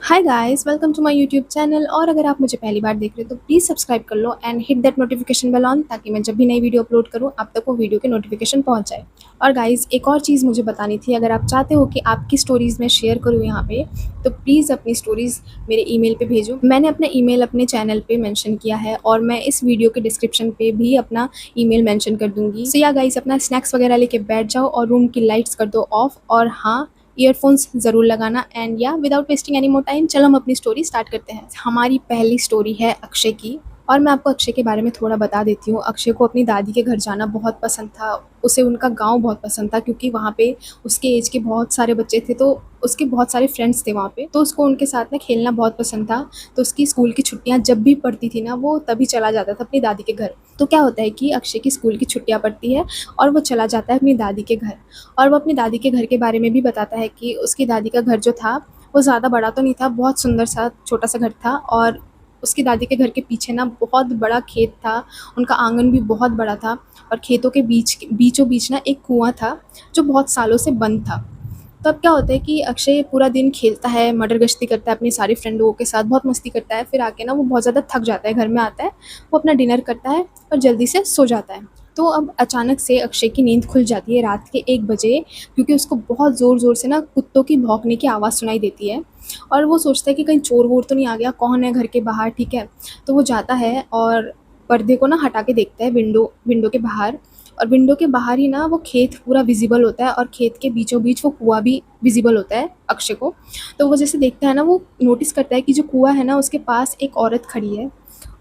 Hi guys, welcome to my YouTube channel. और अगर आप मुझे पहली बार देख रहे हो तो प्लीज़ सब्सक्राइब कर लो and hit that notification bell on, ताकि मैं जब भी नई वीडियो अपलोड करूँ आप तक वो वीडियो की नोटिफिकेशन पहुंच जाए। और गाइस, एक और चीज़ मुझे बतानी थी। अगर आप चाहते हो कि आपकी स्टोरीज़ मैं शेयर करूँ यहाँ पे, तो प्लीज़ अपनी स्टोरीज़ मेरे ईमेल पे भेजो। मैंने अपना ईमेल अपने चैनल पे मेंशन किया है और मैं इस वीडियो के डिस्क्रिप्शन पे भी अपना ईमेल मेंशन कर दूंगी। सो या गाइस, अपना स्नैक्स वगैरह लेके बैठ जाओ और रूम की लाइट्स कर दो ऑफ। और हाँ, ईयरफोन्स ज़रूर लगाना। एंड या without wasting any more time, चलो हम अपनी स्टोरी स्टार्ट करते हैं। हमारी पहली स्टोरी है अक्षय की। और मैं आपको अक्षय के बारे में थोड़ा बता देती हूँ। अक्षय को अपनी दादी के घर जाना बहुत पसंद था। उसे उनका गांव बहुत पसंद था, क्योंकि वहाँ पे उसके एज के बहुत सारे बच्चे थे, तो उसके बहुत सारे फ्रेंड्स थे वहाँ पे, तो उसको उनके साथ में खेलना बहुत पसंद था। तो उसकी स्कूल की छुट्टियाँ जब भी पड़ती थी ना, वो तभी चला जाता था अपनी दादी के घर। तो क्या होता है कि अक्षय की स्कूल की छुट्टियाँ पड़ती है और वो चला जाता है अपनी दादी के घर। और वो अपनी दादी के घर के बारे में भी बताता है कि उसकी दादी का घर जो था वो ज़्यादा बड़ा तो नहीं था, बहुत सुंदर सा छोटा सा घर था। और उसकी दादी के घर के पीछे ना बहुत बड़ा खेत था। उनका आंगन भी बहुत बड़ा था। और खेतों के बीचों बीच ना एक कुआं था जो बहुत सालों से बंद था। तो अब क्या होता है कि अक्षय पूरा दिन खेलता है, मटर गश्ती करता है अपनी सारी फ्रेंड लोगों के साथ, बहुत मस्ती करता है। फिर आके ना वो बहुत ज़्यादा थक जाता है, घर में आता है, वो अपना डिनर करता है और जल्दी से सो जाता है। तो अब अचानक से अक्षय की नींद खुल जाती है रात के 1 बजे, क्योंकि उसको बहुत ज़ोर ज़ोर से ना कुत्तों की भौंकने की आवाज़ सुनाई देती है। और वो सोचता है कि कहीं चोर वोर तो नहीं आ गया, कौन है घर के बाहर, ठीक है। तो वो जाता है और पर्दे को ना हटा के देखता है विंडो विंडो के बाहर। और विंडो के बाहर ही ना वो खेत पूरा विजिबल होता है, और खेत के बीचों बीच वो कुआं भी विजिबल होता है अक्षय को। तो वो जैसे देखता है ना, वो नोटिस करता है कि जो कुआं है ना उसके पास एक औरत खड़ी है।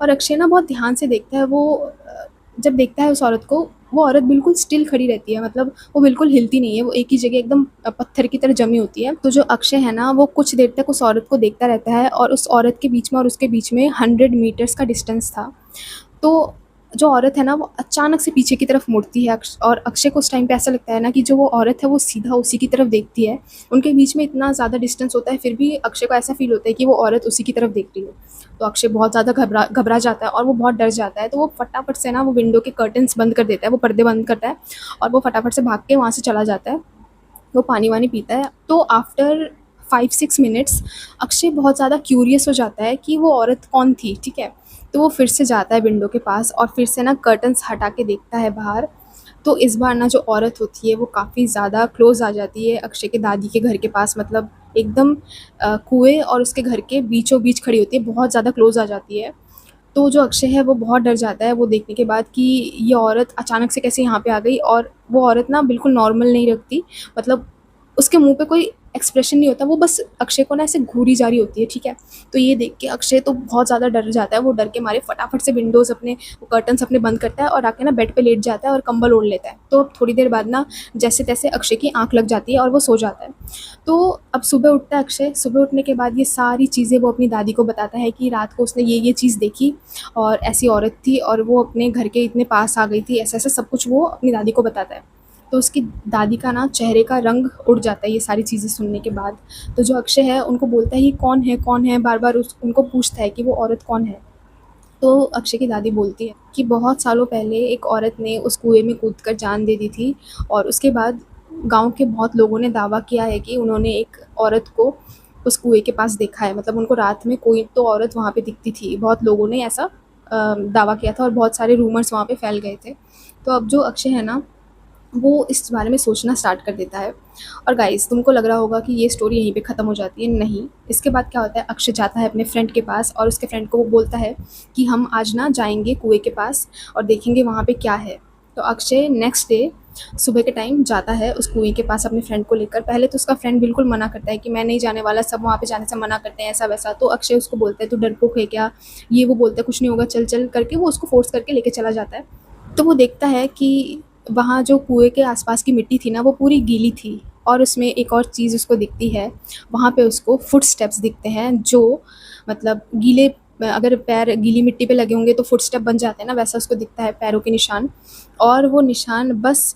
और अक्षय ना बहुत ध्यान से देखता है। वो जब देखता है उस औरत को, वो औरत बिल्कुल स्टिल खड़ी रहती है, मतलब वो बिल्कुल हिलती नहीं है, वो एक ही जगह एकदम पत्थर की तरह जमी होती है। तो जो अक्षय है ना, वो कुछ देर तक उस औरत को देखता रहता है। और उस औरत के बीच में और उसके बीच में 100 मीटर्स का डिस्टेंस था। तो जो औरत है ना, वो अचानक से पीछे की तरफ मुड़ती है। और अक्षय को उस टाइम पे ऐसा लगता है ना कि जो वो औरत है वो सीधा उसी की तरफ देखती है। उनके बीच में इतना ज़्यादा डिस्टेंस होता है, फिर भी अक्षय को ऐसा फील होता है कि वो औरत उसी की तरफ देख रही है। तो अक्षय बहुत ज़्यादा घबरा घबरा जाता है और वो बहुत डर जाता है। तो वो फटाफट से ना वो विंडो के कर्टन्स बंद कर देता है, वो पर्दे बंद करता है। और वो फटाफट से भाग के वहाँ से चला जाता है। वो पानी वानी पीता है। तो आफ्टर 5-6 मिनट्स अक्षय बहुत ज़्यादा क्यूरियस हो जाता है कि वो औरत कौन थी, ठीक है। तो वो फिर से जाता है विंडो के पास और फिर से ना कर्टन्स हटा के देखता है बाहर। तो इस बार ना जो औरत होती है वो काफ़ी ज़्यादा क्लोज आ जाती है अक्षय के दादी के घर के पास, मतलब एकदम कुएं और उसके घर के बीचों बीच खड़ी होती है, बहुत ज़्यादा क्लोज आ जाती है। तो जो अक्षय है वो बहुत डर जाता है वो देखने के बाद कि ये औरत अचानक से कैसे यहाँ पे आ गई। और वो औरत ना बिल्कुल नॉर्मल नहीं रखती, मतलब उसके मुंह पे कोई एक्सप्रेशन नहीं होता, वो बस अक्षय को ना ऐसे घूरी जा रही होती है, ठीक है। तो ये देख के अक्षय तो बहुत ज़्यादा डर जाता है। वो डर के मारे फटाफट से विंडोज़ अपने, वो कर्टन्स अपने बंद करता है और आके ना बेड पे लेट जाता है और कंबल ओढ़ लेता है। तो अब थोड़ी देर बाद ना जैसे तैसे अक्षय की आँख लग जाती है और वो सो जाता है। तो अब सुबह उठता है अक्षय। सुबह उठने के बाद ये सारी चीज़ें वो अपनी दादी को बताता है कि रात को उसने ये चीज़ देखी और ऐसी औरत थी और वो अपने घर के इतने पास आ गई थी, ऐसा ऐसा सब कुछ वो अपनी दादी को बताता है। तो उसकी दादी का ना चेहरे का रंग उड़ जाता है ये सारी चीज़ें सुनने के बाद। तो जो अक्षय है उनको बोलता है ये कौन है, बार बार उनको पूछता है कि वो औरत कौन है। तो अक्षय की दादी बोलती है कि बहुत सालों पहले एक औरत ने उस कुएं में कूदकर जान दे दी थी। और उसके बाद गांव के बहुत लोगों ने दावा किया है कि उन्होंने एक औरत को उस कुएं के पास देखा है, मतलब उनको रात में कोई तो औरत वहाँ पे दिखती थी। बहुत लोगों ने ऐसा दावा किया था और बहुत सारे रूमर्स वहाँ पे फैल गए थे। तो अब जो अक्षय है ना, वो इस बारे में सोचना स्टार्ट कर देता है। और गाइस, तुमको लग रहा होगा कि ये स्टोरी यहीं पे ख़त्म हो जाती है, नहीं। इसके बाद क्या होता है, अक्षय जाता है अपने फ्रेंड के पास और उसके फ्रेंड को वो बोलता है कि हम आज ना जाएंगे कुएं के पास और देखेंगे वहाँ पे क्या है। तो अक्षय नेक्स्ट डे सुबह के टाइम जाता है उस कुएं के पास अपने फ्रेंड को लेकर। पहले तो उसका फ्रेंड बिल्कुल मना करता है कि मैं नहीं जाने वाला, सब वहाँ पे जाने से मना करते हैं, ऐसा वैसा। तो अक्षय उसको बोलता है तू डरपोक है क्या, ये वो बोलता है कुछ नहीं होगा, चल चल करके वो उसको फोर्स करके लेके चला जाता है। तो वो देखता है कि वहाँ जो कुएँ के आसपास की मिट्टी थी ना, वो पूरी गीली थी। और उसमें एक और चीज़ उसको दिखती है, वहाँ पे उसको फुटस्टेप्स दिखते हैं जो, मतलब गीले, अगर पैर गीली मिट्टी पे लगे होंगे तो फुटस्टेप बन जाते हैं ना, वैसा उसको दिखता है पैरों के निशान। और वो निशान बस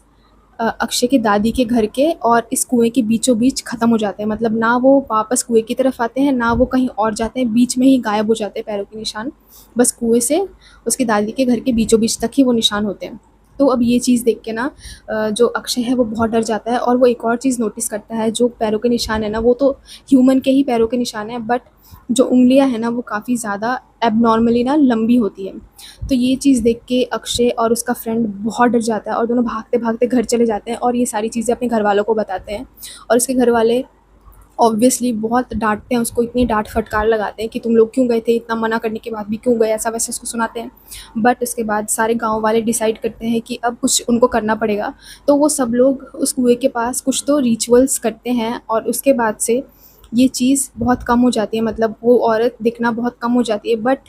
अक्षय की दादी के घर के और इस कुएं के बीचों बीच ख़त्म हो जाते हैं, मतलब ना वो वापस कुएं की तरफ आते हैं ना वो कहीं और जाते हैं, बीच में ही गायब हो जाते हैं पैरों के निशान। बस कुएं से उसकी दादी के घर के बीचों बीच तक ही वो निशान होते हैं। तो अब ये चीज़ देख के ना जो अक्षय है वो बहुत डर जाता है और वो एक और चीज़ नोटिस करता है, जो पैरों के निशान है ना वो तो ह्यूमन के ही पैरों के निशान हैं, बट जो उँगलियाँ हैं ना वो काफ़ी ज़्यादा एबनॉर्मली ना लंबी होती है। तो ये चीज़ देख के अक्षय और उसका फ्रेंड बहुत डर जाता है और दोनों भागते-भागते घर चले जाते हैं और ये सारी चीज़ें अपने घरवालों को बताते हैं। और उसके घरवाले ऑब्वियसली बहुत डाँटते हैं उसको, इतनी डाँट फटकार लगाते हैं कि तुम लोग क्यों गए थे, इतना मना करने के बाद भी क्यों गए, ऐसा-वैसा उसको सुनाते हैं। बट उसके बाद सारे गाँव वाले डिसाइड करते हैं कि अब कुछ उनको करना पड़ेगा। तो वो सब लोग उस कुएँ के पास कुछ तो रिचुअल्स करते हैं और उसके बाद से ये चीज़ बहुत कम हो जाती है, मतलब वो औरत दिखना बहुत कम हो जाती है। बट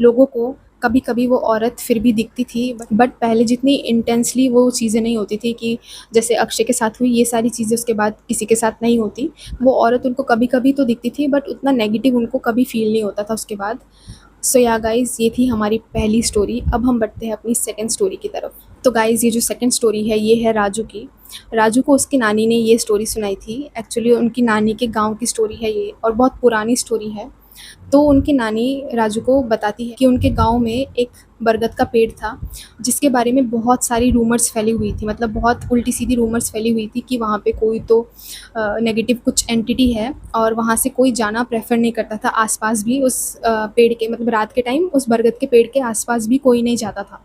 लोगों को कभी-कभी वो औरत फिर भी दिखती थी, बट पहले जितनी इंटेंसली वो चीज़ें नहीं होती थी कि जैसे अक्षय के साथ हुई ये सारी चीज़ें उसके बाद किसी के साथ नहीं होती। वो औरत उनको कभी-कभी तो दिखती थी, बट उतना नेगेटिव उनको कभी फ़ील नहीं होता था उसके बाद। सो या गाइज़, ये थी हमारी पहली स्टोरी। अब हम बढ़ते हैं अपनी सेकंड स्टोरी की तरफ। तो गाइज़, ये जो सेकंड स्टोरी है ये है राजू की। राजू को उसकी नानी ने ये स्टोरी सुनाई थी। एक्चुअली उनकी नानी के गाँव की स्टोरी है ये और बहुत पुरानी स्टोरी है। तो उनकी नानी राजू को बताती है कि उनके गाँव में एक बरगद का पेड़ था, जिसके बारे में बहुत सारी रूमर्स फैली हुई थी, मतलब बहुत उल्टी-सीधी रूमर्स फैली हुई थी कि वहाँ पे कोई तो नेगेटिव कुछ एंटिटी है और वहाँ से कोई जाना प्रेफ़र नहीं करता था। आस-पास भी उस पेड़ के, मतलब रात के टाइम उस बरगद के पेड़ के आस-पास भी कोई नहीं जाता था।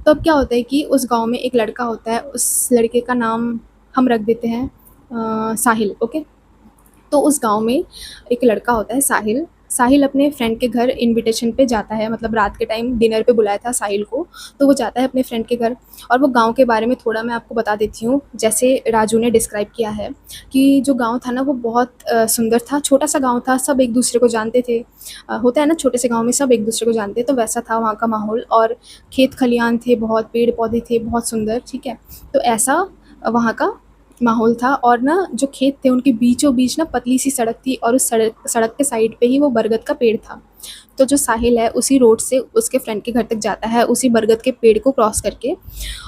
तो अब क्या होता है कि उस गाँव में एक लड़का होता है, उस लड़के का नाम हम रख देते हैं साहिल, ओके? तो उस गाँव में एक लड़का होता है साहिल। साहिल अपने फ्रेंड के घर इन्विटेशन पे जाता है, मतलब रात के टाइम डिनर पे बुलाया था साहिल को, तो वो जाता है अपने फ्रेंड के घर। और वो गाँव के बारे में थोड़ा मैं आपको बता देती हूँ। जैसे राजू ने डिस्क्राइब किया है कि जो गाँव था ना वो बहुत सुंदर था, छोटा-सा गाँव था, सब एक-दूसरे को जानते थे। होता है ना छोटे से गाँव में सब एक-दूसरे को जानते हैं, तो वैसा था वहाँ का माहौल। और खेत-खलियान थे, बहुत पेड़-पौधे थे, बहुत सुंदर, ठीक है? तो ऐसा वहाँ का माहौल था। और ना जो खेत थे उनके बीचों-बीच ना पतली सी सड़क थी और उस सड़क सड़क के साइड पे ही वो बरगद का पेड़ था। तो जो साहिल है उसी रोड से उसके फ्रेंड के घर तक जाता है, उसी बरगद के पेड़ को क्रॉस करके।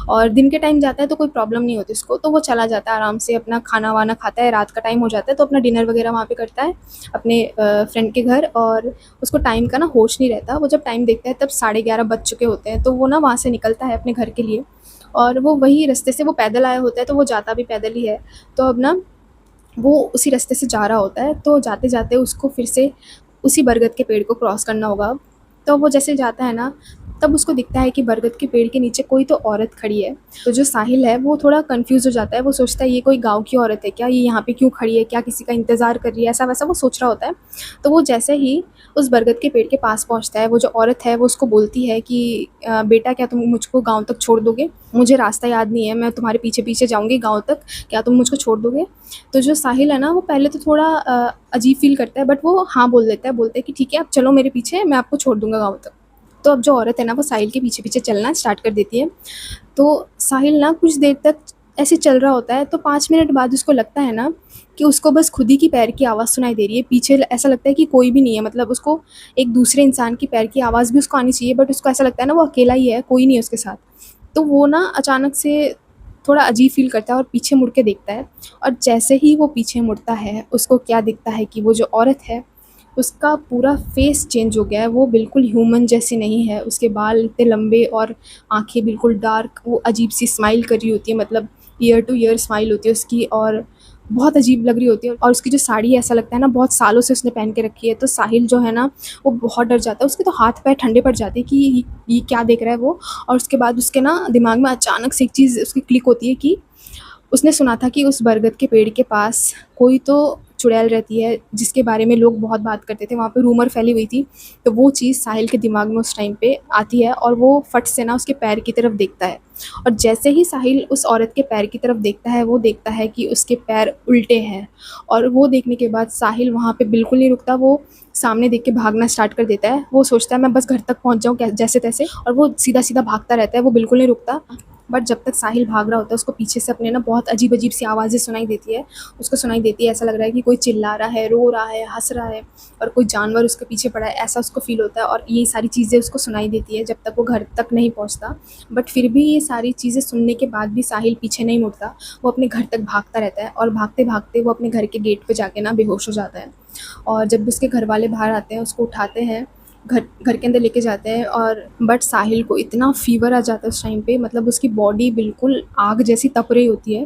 और दिन के टाइम जाता है तो कोई प्रॉब्लम नहीं होती उसको, तो वो चला जाता है आराम से, अपना खाना-वाना खाता है, रात का टाइम हो जाता है तो अपना डिनर वगैरह वहाँ पे करता है अपने फ्रेंड के घर। और उसको टाइम का ना होश नहीं रहता। वो जब टाइम देखता है तब 11:30 बज चुके होते हैं, तो वो ना वहाँ से निकलता है अपने घर के लिए। और वो वही रास्ते से वो पैदल आया होता है, तो वो जाता भी पैदल ही है। तो अब ना वो उसी रास्ते से जा रहा होता है, तो जाते-जाते उसको फिर से उसी बरगद के पेड़ को क्रॉस करना होगा अब। तो वो जैसे जाता है ना, तब उसको दिखता है कि बरगद के पेड़ के नीचे कोई तो औरत खड़ी है। तो जो साहिल है वो थोड़ा कन्फ्यूज़ हो जाता है, वो सोचता है ये कोई गाँव की औरत है क्या? ये यहाँ पे क्यों खड़ी है? क्या किसी का इंतज़ार कर रही है? ऐसा-वैसा वो सोच रहा होता है। तो वो जैसे ही उस बरगद के पेड़ के पास पहुँचता है, वो जो औरत है वो उसको बोलती है कि बेटा, क्या तुम मुझको गाँव तक छोड़ दोगे? मुझे रास्ता याद नहीं है, मैं तुम्हारे पीछे-पीछे जाऊँगी गाँव तक, क्या तुम मुझको छोड़ दोगे? तो जो साहिल है ना वो पहले तो थोड़ा अजीब फ़ील करता है, बट वो हाँ बोल देता है, बोलता है कि ठीक है आप चलो मेरे पीछे, मैं आपको छोड़ दूँगा गाँव तक। तो अब जो औरत है ना वो साहिल के पीछे-पीछे चलना स्टार्ट कर देती है। तो साहिल ना कुछ देर तक ऐसे चल रहा होता है, तो 5 मिनट बाद उसको लगता है ना कि उसको बस खुद ही की पैर की आवाज़ सुनाई दे रही है। पीछे ऐसा लगता है कि कोई भी नहीं है, मतलब उसको एक दूसरे इंसान की पैर की आवाज़ भी उसको आनी चाहिए, बट उसको ऐसा लगता है ना वो अकेला ही है, कोई नहीं है उसके साथ। तो वो ना अचानक से थोड़ा अजीब फ़ील करता है और पीछे मुड़ के देखता है। और जैसे ही वो पीछे मुड़ता है, उसको क्या दिखता है कि वो जो औरत है, उसका पूरा फ़ेस चेंज हो गया है। वो बिल्कुल ह्यूमन जैसी नहीं है, उसके बाल इतने लंबे और आँखें बिल्कुल डार्क, वो अजीब-सी स्माइल कर रही होती है, मतलब ईयर टू ईयर स्माइल होती है उसकी और बहुत अजीब लग रही होती है। और उसकी जो साड़ी है ऐसा लगता है ना बहुत सालों से उसने पहन के रखी है। तो साहिल जो है ना वो बहुत डर जाता है, उसके तो हाथ-पैर ठंडे पड़ जाते हैं कि ये क्या देख रहा है वो। और उसके बाद उसके ना दिमाग में अचानक से एक चीज़ उसकी क्लिक होती है कि उसने सुना था कि उस बरगद के पेड़ के पास कोई तो चुड़ैल रहती है, जिसके बारे में लोग बहुत बात करते थे, वहाँ पे रूमर फैली हुई थी। तो वो चीज़ साहिल के दिमाग में उस टाइम पे आती है और वो फट से ना उसके पैर की तरफ देखता है। और जैसे ही साहिल उस औरत के पैर की तरफ देखता है, वो देखता है कि उसके पैर उल्टे हैं। और वो देखने के बाद साहिल वहाँ पे बिल्कुल नहीं रुकता, वो सामने देख के भागना स्टार्ट कर देता है। वो सोचता है मैं बस घर तक पहुँच जाऊँ जैसे-तैसे, और वो सीधा-सीधा भागता रहता है, वो बिल्कुल नहीं रुकता। बट जब तक साहिल भाग रहा होता है उसको पीछे से अपने ना बहुत अजीब-अजीब सी आवाज़ें सुनाई देती है। उसको सुनाई देती है, ऐसा लग रहा है कि कोई चिल्ला रहा है, रो रहा है, हँस रहा है और कोई जानवर उसके पीछे पड़ा है, ऐसा उसको फ़ील होता है। और ये सारी चीज़ें उसको सुनाई देती है जब तक वो घर तक नहीं पहुँचता। बट फिर भी ये सारी चीज़ें सुनने के बाद भी साहिल पीछे नहीं मुड़ता, वो अपने घर तक भागता रहता है और भागते-भागते वो अपने घर के गेट पे जाके ना बेहोश हो जाता है। और जब उसके घरवाले बाहर आते हैं, उसको उठाते हैं, घर घर के अंदर लेके जाते हैं। और बट साहिल को इतना फ़ीवर आ जाता है उस टाइम पे, मतलब उसकी बॉडी बिल्कुल आग जैसी तप रही होती है।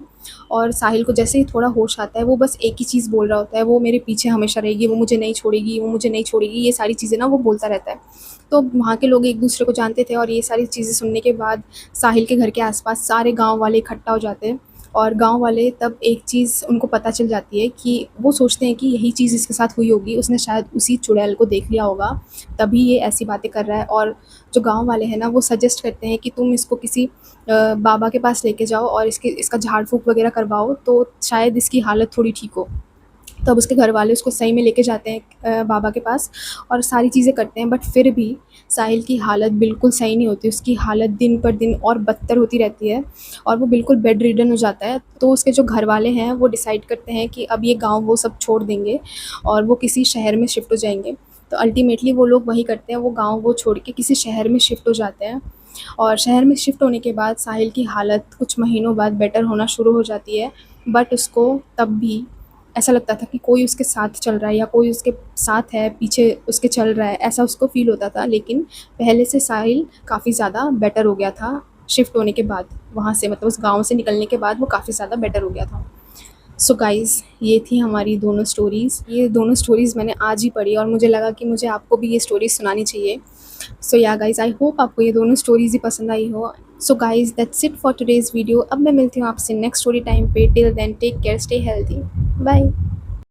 और साहिल को जैसे ही थोड़ा होश आता है वो बस एक ही चीज़ बोल रहा होता है, वो मेरे पीछे हमेशा रहेगी, वो मुझे नहीं छोड़ेगी, वो मुझे नहीं छोड़ेगी, ये सारी चीज़ें ना वो बोलता रहता है। तो वहाँ के लोग एक दूसरे को जानते थे, और ये सारी चीज़ें सुनने के बाद साहिल के घर के आसपास सारे गाँव वाले इकट्ठा हो जाते हैं। और गाँव वाले तब एक चीज़ उनको पता चल जाती है कि वो सोचते हैं कि यही चीज़ इसके साथ हुई होगी, उसने शायद उसी चुड़ैल को देख लिया होगा, तभी ये ऐसी बातें कर रहा है। और जो गाँव वाले हैं ना वो सजेस्ट करते हैं कि तुम इसको किसी बाबा के पास लेके जाओ और इसका झाड़ फूँक वगैरह करवाओ, तो शायद इसकी हालत थोड़ी ठीक हो। तब उसके घर वाले उसको सही में लेके जाते हैं बाबा के पास, और सारी चीज़ें करते हैं। बट फिर भी साहिल की हालत बिल्कुल सही नहीं होती, उसकी हालत दिन पर दिन और बदतर होती रहती है, और वो बिल्कुल बेड रिडन हो जाता है। तो उसके जो घर वाले हैं वो डिसाइड करते हैं कि अब ये गाँव वो सब छोड़ देंगे और वो किसी शहर में शिफ्ट हो जाएंगे। तो अल्टीमेटली वो लोग वही करते हैं, वो गाँव वो छोड़ के किसी शहर में शिफ्ट हो जाते हैं। और शहर में शिफ्ट होने के बाद साहिल की हालत कुछ महीनों बाद बेटर होना शुरू हो जाती है। बट उसको तब भी ऐसा लगता था कि कोई उसके साथ चल रहा है या कोई उसके साथ है, पीछे उसके चल रहा है, ऐसा उसको फ़ील होता था। लेकिन पहले से साहिल काफ़ी ज़्यादा बेटर हो गया था शिफ्ट होने के बाद, वहाँ से मतलब उस गाँव से निकलने के बाद वो काफ़ी ज़्यादा बेटर हो गया था। सो गाइज़, ये थी हमारी दोनों स्टोरीज़। ये दोनों स्टोरीज़ मैंने आज ही पढ़ी और मुझे लगा कि मुझे आपको भी ये स्टोरीज़ सुनानी चाहिए। सो या गाइज़, आई होप आपको ये दोनों स्टोरीज़ ही पसंद आई हो। So guys, that's it for today's video. अब मैं मिलती हूँ आपसे नेक्स्ट स्टोरी टाइम पे। Till then take care, stay healthy, bye.